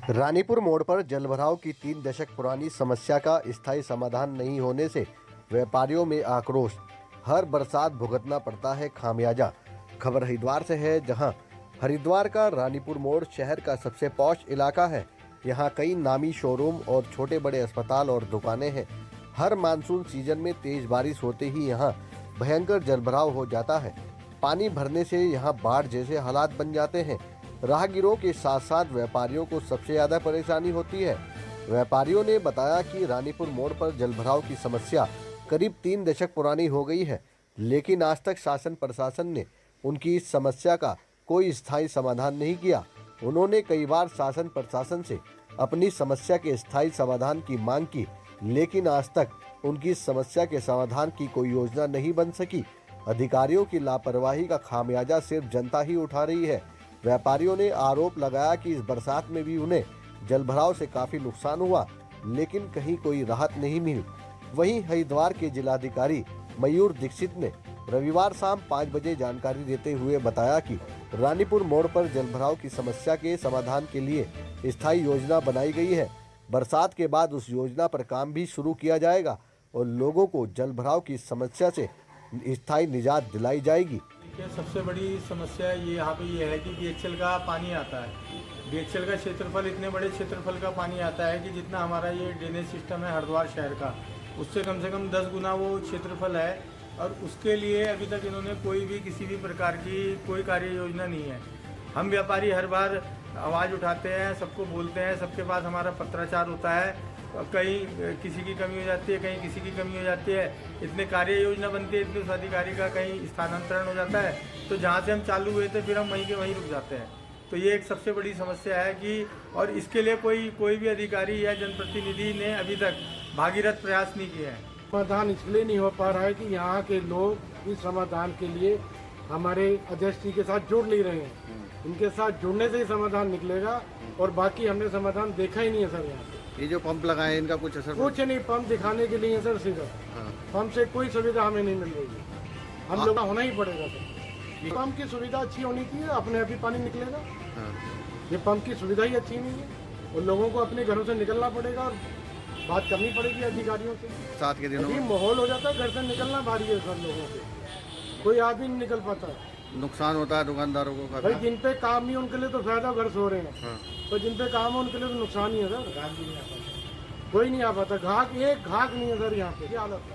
रानीपुर मोड़ पर जलभराव की 3 दशक पुरानी समस्या का स्थायी समाधान नहीं होने से व्यापारियों में आक्रोश। हर बरसात भुगतना पड़ता है खामियाजा। खबर हरिद्वार से है, जहां हरिद्वार का रानीपुर मोड़ शहर का सबसे पॉश इलाका है। यहां कई नामी शोरूम और छोटे बड़े अस्पताल और दुकानें हैं। हर मानसून सीजन में तेज बारिश होते ही यहां भयंकर जलभराव हो जाता है। पानी भरने से यहां बाढ़ जैसे हालात बन जाते हैं। राहगीरों के साथ साथ व्यापारियों को सबसे ज्यादा परेशानी होती है। व्यापारियों ने बताया कि रानीपुर मोड़ पर जलभराव की समस्या करीब 3 दशक पुरानी हो गई है, लेकिन आज तक शासन प्रशासन ने उनकी इस समस्या का कोई स्थायी समाधान नहीं किया। उन्होंने कई बार शासन प्रशासन से अपनी समस्या के स्थायी समाधान की मांग की, लेकिन आज तक उनकी इस समस्या के समाधान की कोई योजना नहीं बन सकी। अधिकारियों की लापरवाही का खामियाजा सिर्फ जनता ही उठा रही है। व्यापारियों ने आरोप लगाया कि इस बरसात में भी उन्हें जलभराव से काफी नुकसान हुआ, लेकिन कहीं कोई राहत नहीं मिली। वहीं हरिद्वार के जिलाधिकारी मयूर दीक्षित ने रविवार शाम 5 बजे जानकारी देते हुए बताया कि रानीपुर मोड़ पर जलभराव की समस्या के समाधान के लिए स्थायी योजना बनाई गई है। बरसात के बाद उस योजना पर काम भी शुरू किया जाएगा और लोगों को जलभराव की समस्या से स्थायी निजात दिलाई जाएगी। सबसे बड़ी समस्या यहाँ पे ये है कि बीएचएल का पानी आता है। बीएचएल का क्षेत्रफल, इतने बड़े क्षेत्रफल का पानी आता है कि जितना हमारा ये ड्रेनेज सिस्टम है हरिद्वार शहर का, उससे कम से कम 10 गुना वो क्षेत्रफल है। और उसके लिए अभी तक इन्होंने कोई भी किसी भी प्रकार की कोई कार्य योजना नहीं है। हम व्यापारी हर बार आवाज़ उठाते हैं, सबको बोलते हैं, सबके पास हमारा पत्राचार होता है। कहीं किसी की कमी हो जाती है, कहीं किसी की कमी हो जाती है। इतने कार्य योजना बनती है, इतने उस अधिकारी का कहीं स्थानांतरण हो जाता है, तो जहाँ से हम चालू हुए थे फिर हम वहीं के वहीं रुक जाते हैं। तो ये एक सबसे बड़ी समस्या है कि और इसके लिए कोई भी अधिकारी या जनप्रतिनिधि ने अभी तक भागीरथ प्रयास नहीं किया है। समाधान इसलिए नहीं हो पा रहा है कि यहाँ के लोग इस समाधान के लिए हमारे अध्यक्ष जी के साथ जुड़ नहीं रहे हैं। इनके साथ जुड़ने से ही समाधान निकलेगा, और बाकी हमने समाधान देखा ही नहीं है सर। यहाँ पे ये जो पंप लगाए इनका कुछ असर? कुछ नहीं, पंप दिखाने के लिए सर सीधा। पंप से कोई सुविधा हमें नहीं मिल रही है। हम लोग होना ही पड़ेगा सर। पंप की सुविधा अच्छी होनी चाहिए, अपने आप ही पानी निकलेगा। ये पंप की सुविधा ही अच्छी नहीं है और लोगों को अपने घरों से निकलना पड़ेगा और बात करनी पड़ेगी अधिकारियों से। साथ के दिनों में माहौल हो जाता है, घर से निकलना भारी है सर लोगों के। कोई आदमी नहीं निकल पाता है। नुकसान होता है दुकानदारों को। भाई जिन पे काम नहीं उनके लिए तो फायदा, घर सो रहे हैं। तो जिन पे काम है उनके लिए तो नुकसान ही है सर। कोई नहीं आ पाता। एक घाक नहीं है सर यहाँ पे। क्या हालत है।